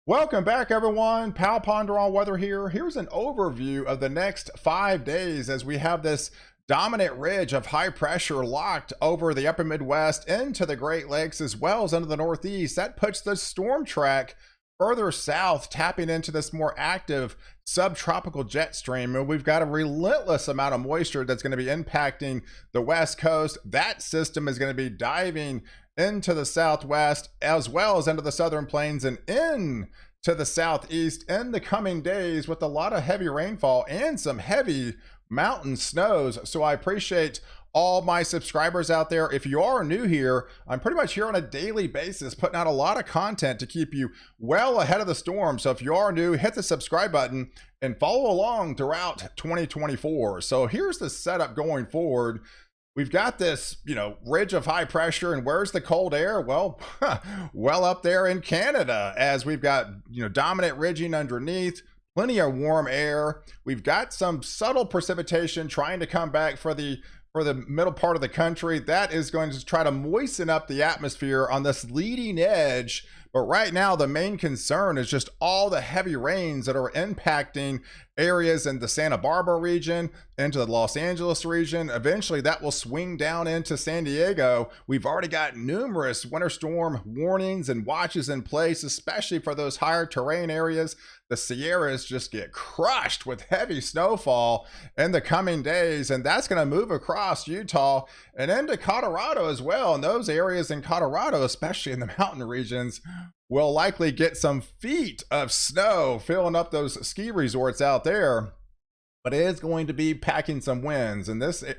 Welcome back, everyone. Pal Ponder on Weather here. Here's an overview of the next 5 days as we have this dominant ridge of high pressure locked over the upper Midwest into the Great Lakes as well as into the Northeast. That puts the storm track further south, tapping into this more active subtropical jet stream. And we've got a relentless amount of moisture that's going to be impacting the West Coast. That system is going to be diving into the Southwest as well as into the Southern Plains and in to the Southeast in the coming days with a lot of heavy rainfall and some heavy mountain snows. So I appreciate all my subscribers out there. If you are new here, I'm pretty much here on a daily basis, putting out a lot of content to keep you well ahead of the storm. So if you are new, hit the subscribe button and follow along throughout 2024. So here's the setup going forward. We've got this, ridge of high pressure, and where's the cold air? Well, well up there in Canada, as we've got, dominant ridging underneath, plenty of warm air. We've got some subtle precipitation trying to come back for the middle part of the country. That is going to try to moisten up the atmosphere on this leading edge. But right now, the main concern is just all the heavy rains that are impacting areas in the Santa Barbara region, into the Los Angeles region. Eventually, that will swing down into San Diego. We've already got numerous winter storm warnings and watches in place, especially for those higher terrain areas. The Sierras just get crushed with heavy snowfall in the coming days, and that's going to move across Utah and into Colorado as well. And those areas in Colorado, especially in the mountain regions, will likely get some feet of snow filling up those ski resorts out there. But it is going to be packing some winds, and it's a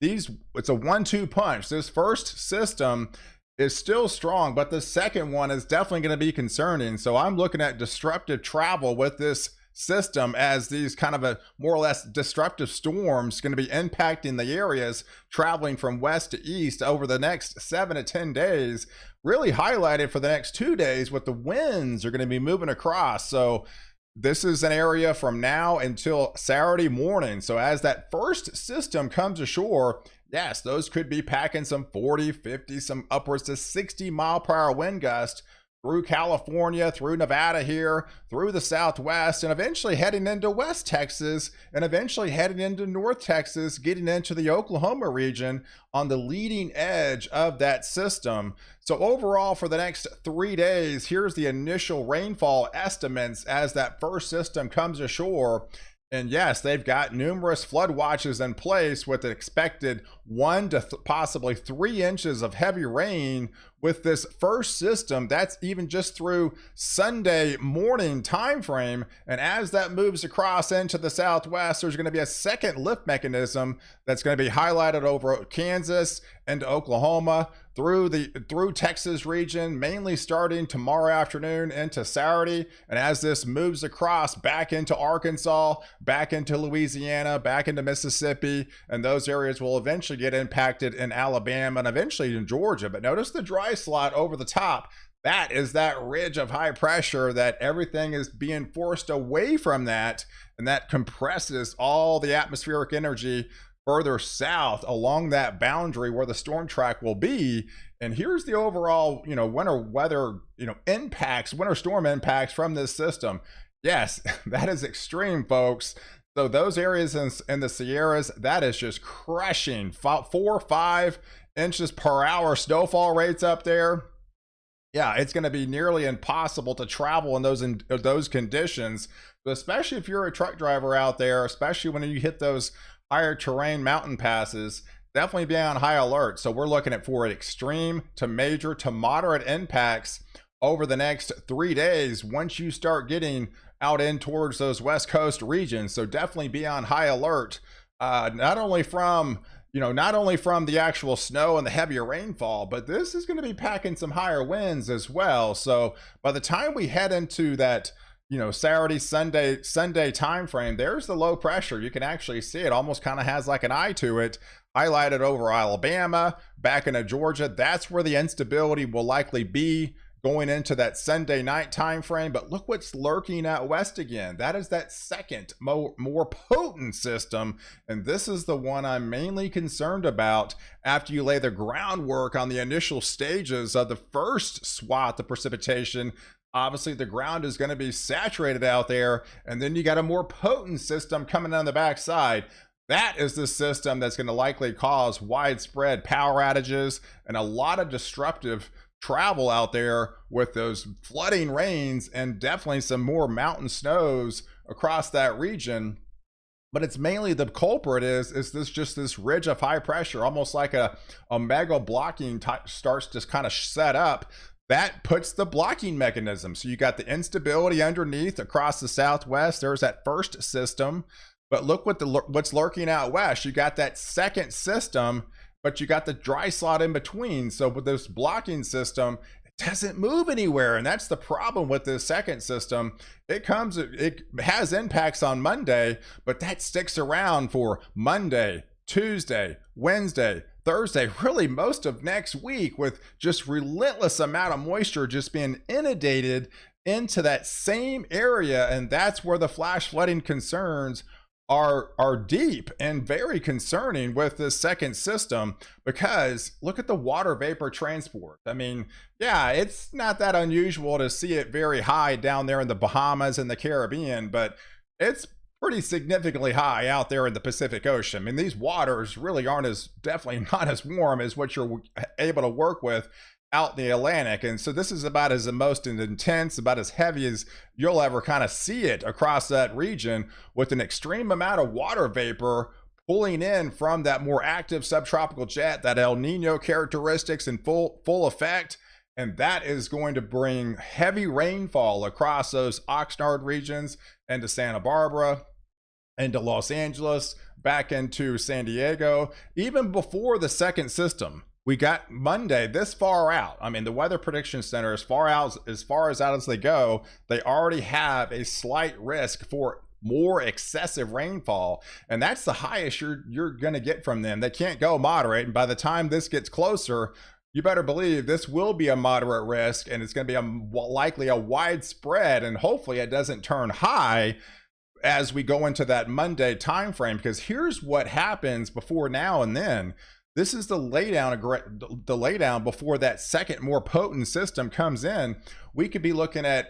1-2 punch. This first system is still strong, but the second one is definitely going to be concerning. So I'm looking at disruptive travel with this system, as these kind of a more or less disruptive storms going to be impacting the areas traveling from west to east over the next 7 to 10 days, really highlighted for the next 2 days with the winds are going to be moving across. So this is an area from now until Saturday morning. So as that first system comes ashore, yes, those could be packing some 40, 50, some upwards to 60 mile per hour wind gust through California, through Nevada here, through the Southwest, and eventually heading into West Texas, and eventually heading into North Texas, getting into the Oklahoma region on the leading edge of that system. So overall, for the next 3 days, here's the initial rainfall estimates as that first system comes ashore. And yes, they've got numerous flood watches in place with an expected 1 to possibly 3 inches of heavy rain with this first system. That's even just through Sunday morning time frame. And as that moves across into the Southwest, there's going to be a second lift mechanism that's going to be highlighted over Kansas and Oklahoma, through Texas region, mainly starting tomorrow afternoon into Saturday. And as this moves across back into Arkansas, back into Louisiana, back into Mississippi, and those areas will eventually get impacted in Alabama and eventually in Georgia. But notice the dry slot over the top. That is that ridge of high pressure that everything is being forced away from that, and that compresses all the atmospheric energy further south along that boundary where the storm track will be. And here's the overall, winter weather, winter storm impacts from this system. Yes, that is extreme, folks. So those areas in the Sierras, that is just crushing 4 or 5 inches per hour snowfall rates up there. Yeah, it's going to be nearly impossible to travel in those conditions, but especially if you're a truck driver out there, especially when you hit those higher terrain mountain passes, definitely be on high alert. So we're looking at for extreme to major to moderate impacts over the next 3 days once you start getting out in towards those West Coast regions. So definitely be on high alert, not only from the actual snow and the heavier rainfall, but this is going to be packing some higher winds as well. So by the time we head into that Saturday, Sunday time frame, there's the low pressure. You can actually see it almost kind of has like an eye to it, highlighted over Alabama, back into Georgia. That's where the instability will likely be going into that Sunday night time frame. But look what's lurking out west again. That is that second more potent system, and this is the one I'm mainly concerned about after you lay the groundwork on the initial stages of the first swath of precipitation obviously the ground is going to be saturated out there, and then you got a more potent system coming on the backside. That is the system that's going to likely cause widespread power outages and a lot of disruptive travel out there with those flooding rains and definitely some more mountain snows across that region. But it's mainly the culprit is this just this ridge of high pressure, almost like a mega blocking type starts to kind of set up. That puts the blocking mechanism. So you got the instability underneath across the southwest. There's that first system, but look what's lurking out west. You got that second system, but you got the dry slot in between. So with this blocking system, doesn't move anywhere, and that's the problem with this second system. It has impacts on Monday, but that sticks around for Monday, Tuesday, Wednesday, Thursday, really most of next week, with just relentless amount of moisture just being inundated into that same area. And that's where the flash flooding concerns are deep and very concerning with this second system, because look at the water vapor transport. I mean, yeah, it's not that unusual to see it very high down there in the Bahamas and the Caribbean, but it's pretty significantly high out there in the Pacific Ocean. I mean, these waters really aren't definitely not as warm as what you're able to work with out in the Atlantic. And so this is about as the most intense, about as heavy as you'll ever kind of see it across that region, with an extreme amount of water vapor pulling in from that more active subtropical jet, that El Nino characteristics in full effect. And that is going to bring heavy rainfall across those Oxnard regions into Santa Barbara, into Los Angeles, back into San Diego, even before the second system. We got Monday this far out. I mean, the Weather Prediction Center, as far out as they go, they already have a slight risk for more excessive rainfall, and that's the highest you're going to get from them. They can't go moderate, and by the time this gets closer, you better believe this will be a moderate risk, and it's going to be likely a widespread, and hopefully it doesn't turn high as we go into that Monday timeframe. Because here's what happens before now and then. This is the laydown before that second more potent system comes in. We could be looking at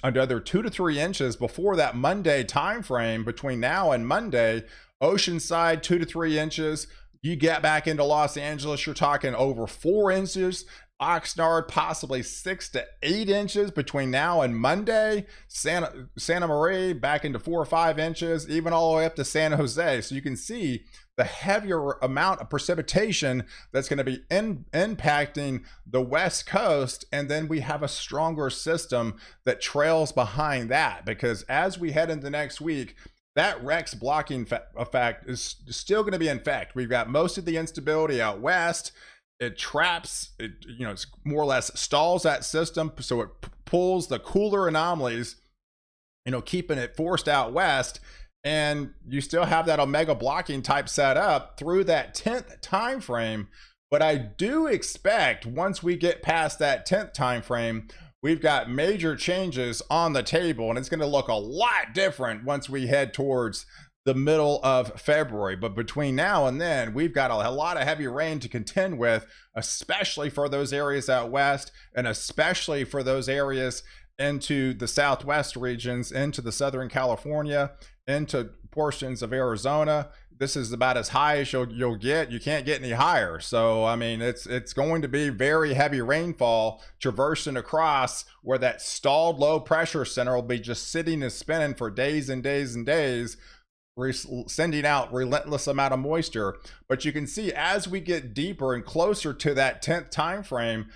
another 2 to 3 inches before that Monday timeframe. Between now and Monday, Oceanside 2 to 3 inches. You get back into Los Angeles, you're talking over 4 inches. Oxnard possibly 6 to 8 inches between now and Monday. Santa Maria back into 4 or 5 inches, even all the way up to San Jose. So you can see the heavier amount of precipitation that's going to be impacting the West Coast. And then we have a stronger system that trails behind that, because as we head into next week, that Rex blocking effect is still going to be in effect. We've got most of the instability out west. It traps it, it's more or less stalls that system, so it pulls the cooler anomalies, keeping it forced out west. And you still have that omega blocking type set up through that 10th time frame. But I do expect once we get past that 10th time frame, we've got major changes on the table, and it's going to look a lot different once we head towards the middle of February. But between now and then, we've got a lot of heavy rain to contend with, especially for those areas out west, and especially for those areas into the southwest regions, into the Southern California, into portions of Arizona. This is about as high as you'll get. You can't get any higher. So I mean, it's going to be very heavy rainfall traversing across where that stalled low pressure center will be just sitting and spinning for days and days and days, sending out relentless amount of moisture. But you can see as we get deeper and closer to that 10th time frame,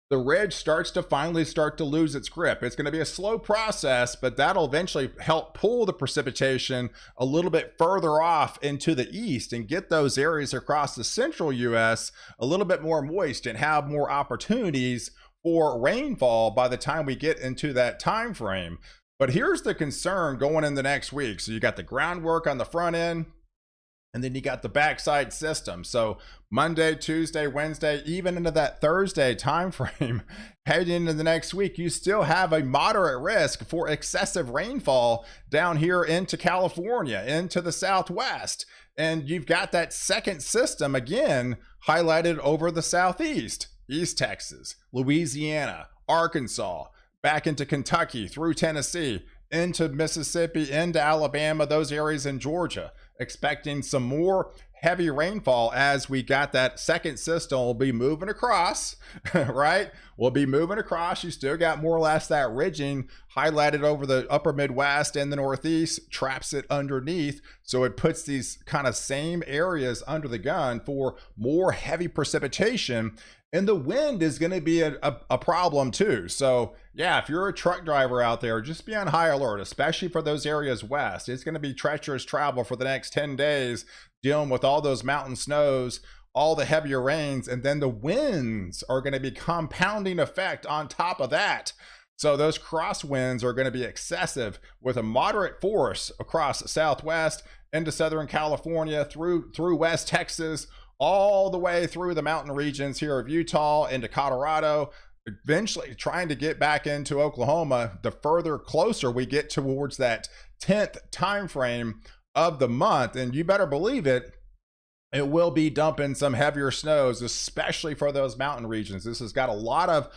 the ridge starts to lose its grip. It's going to be a slow process, but that'll eventually help pull the precipitation a little bit further off into the east and get those areas across the central US a little bit more moist and have more opportunities for rainfall by the time we get into that time frame. But here's the concern going in the next week. So you got the groundwork on the front end, and then you got the backside system. So Monday, Tuesday, Wednesday, even into that Thursday time frame, heading into the next week, you still have a moderate risk for excessive rainfall down here into California, into the Southwest. And you've got that second system again highlighted over the Southeast, East Texas, Louisiana, Arkansas, back into Kentucky, through Tennessee, into Mississippi, into Alabama, those areas in Georgia. Expecting some more heavy rainfall as we got that second system will be moving across, right? We'll be moving across. You still got more or less that ridging highlighted over the upper Midwest and the Northeast, traps it underneath. So it puts these kind of same areas under the gun for more heavy precipitation. And the wind is going to be a problem too. So yeah, if you're a truck driver out there, just be on high alert, especially for those areas west. It's going to be treacherous travel for the next 10 days, dealing with all those mountain snows, all the heavier rains, and then the winds are going to be compounding effect on top of that. So those crosswinds are going to be excessive with a moderate force across Southwest into Southern California, through West Texas, all the way through the mountain regions here of Utah into Colorado, eventually trying to get back into Oklahoma the further closer we get towards that 10th time frame of the month. And you better believe it, it will be dumping some heavier snows, especially for those mountain regions. This has got a lot of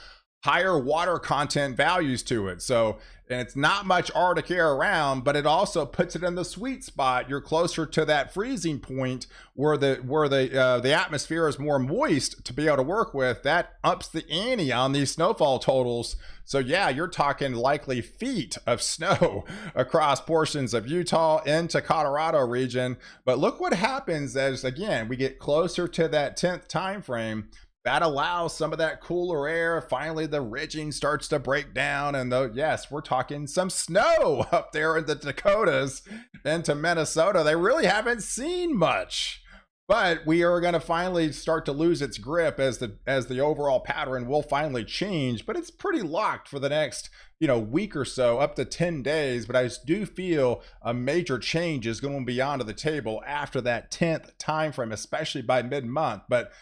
higher water content values to it. So, and it's not much Arctic air around, but it also puts it in the sweet spot. You're closer to that freezing point where the atmosphere is more moist to be able to work with. That ups the ante on these snowfall totals. So yeah, you're talking likely feet of snow across portions of Utah into Colorado region. But look what happens as, again, we get closer to that 10th time frame. That allows some of that cooler air. Finally, the ridging starts to break down. And though, yes, we're talking some snow up there in the Dakotas into Minnesota. They really haven't seen much. But we are going to finally start to lose its grip as the overall pattern will finally change. But it's pretty locked for the next, week or so, up to 10 days. But I do feel a major change is going to be onto the table after that 10th time frame, especially by mid-month. But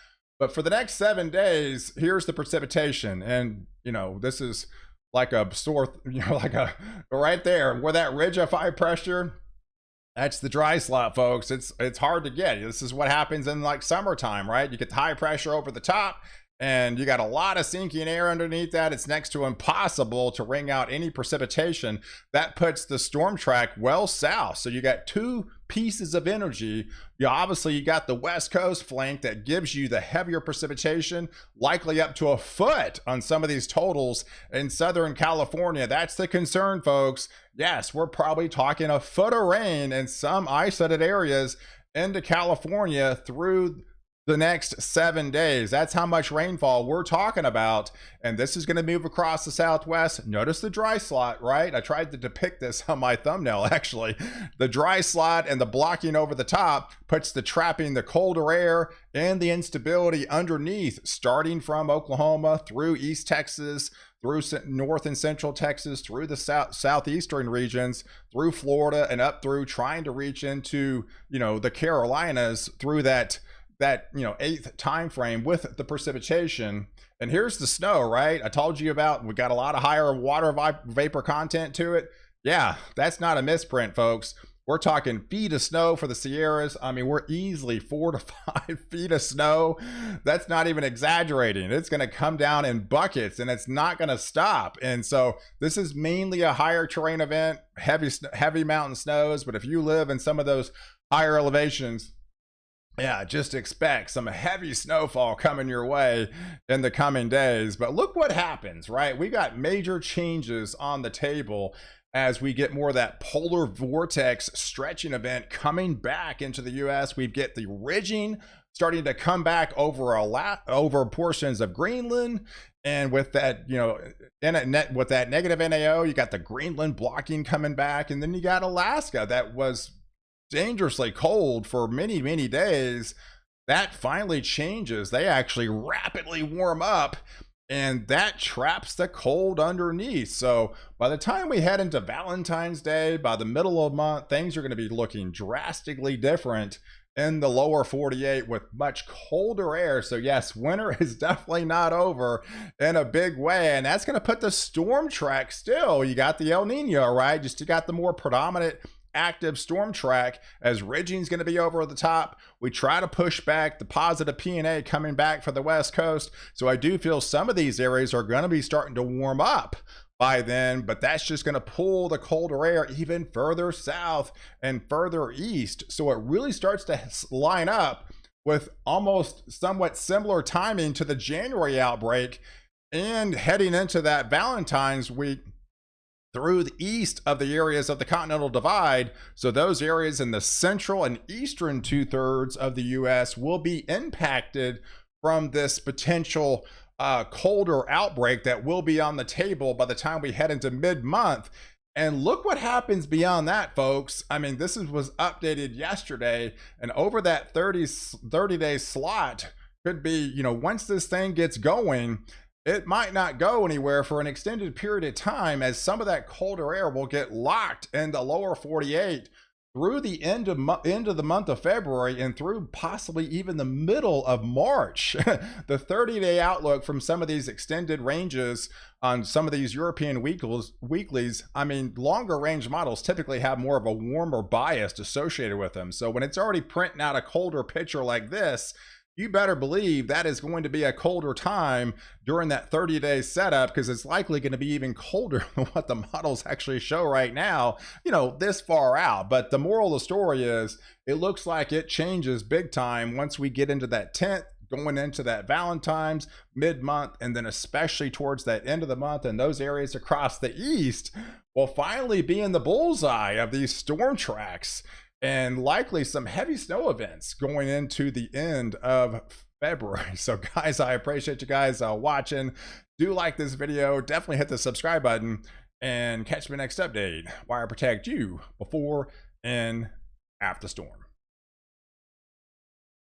for the next 7 days, here's the precipitation. And, this is like a right there where that ridge of high pressure, that's the dry slot, folks. It's hard to get. This is what happens in like summertime, right? You get the high pressure over the top and you got a lot of sinking air underneath that. It's next to impossible to wring out any precipitation. That puts the storm track well south. So you got two pieces of energy. Obviously you got the west coast flank that gives you the heavier precipitation, likely up to a foot on some of these totals in Southern California. That's the concern, folks. Yes, we're probably talking a foot of rain in some isolated areas into California through the next 7 days. That's how much rainfall we're talking about. And this is going to move across the Southwest. Notice the dry slot, right? I tried to depict this on my thumbnail, actually. The dry slot and the blocking over the top puts the trapping the colder air and the instability underneath, starting from Oklahoma through East Texas, through North and Central Texas, through the southeastern regions, through Florida, and up through trying to reach into, the Carolinas through that 8th time frame with the precipitation. And here's the snow, right? I told you about, we got a lot of higher water vapor content to it. Yeah, that's not a misprint, folks. We're talking feet of snow for the Sierras. I mean, we're easily 4 to 5 feet of snow. That's not even exaggerating. It's going to come down in buckets and it's not going to stop. And so this is mainly a higher terrain event, heavy mountain snows. But if you live in some of those higher elevations, yeah, just expect some heavy snowfall coming your way in the coming days. But look what happens, right? We got major changes on the table as we get more of that polar vortex stretching event coming back into the U.S. We get the ridging starting to come back over portions of Greenland. And with that, with that negative NAO, you got the Greenland blocking coming back. And then you got Alaska that was dangerously cold for many, many days. That finally changes. They actually rapidly warm up and that traps the cold underneath. So by the time we head into Valentine's Day, by the middle of the month, things are going to be looking drastically different in the lower 48 with much colder air. So yes, winter is definitely not over in a big way. And that's going to put the storm track still. You got the El Nino, right? Just you got the more predominant active storm track as ridging is going to be over the top. We try to push back the positive P&A coming back for the West Coast. So I do feel some of these areas are going to be starting to warm up by then, but that's just going to pull the colder air even further south and further east. So it really starts to line up with almost somewhat similar timing to the January outbreak and heading into that Valentine's week through the east of the areas of the Continental Divide. So those areas in the central and eastern 2/3 of the US will be impacted from this potential colder outbreak that will be on the table by the time we head into mid-month. And look what happens beyond that, folks. I mean, this was updated yesterday, and over that 30-day slot could be, you know, once this thing gets going, it might not go anywhere for an extended period of time, as some of that colder air will get locked in the lower 48 through the end of the month of February and through possibly even the middle of March. The 30-day outlook from some of these extended ranges on some of these European weeklies, I mean, longer range models typically have more of a warmer bias associated with them. So when it's already printing out a colder picture like this, you better believe that is going to be a colder time during that 30-day setup, because it's likely going to be even colder than what the models actually show right now, you know, this far out. But the moral of the story is it looks like it changes big time once we get into that 10th, going into that Valentine's mid-month, and then especially towards that end of the month, and those areas across the east will finally be in the bullseye of these storm tracks and likely some heavy snow events going into the end of February. So guys, I appreciate you guys watching. Do like this video, definitely hit the subscribe button, and catch me next update where I protect you before and after storm.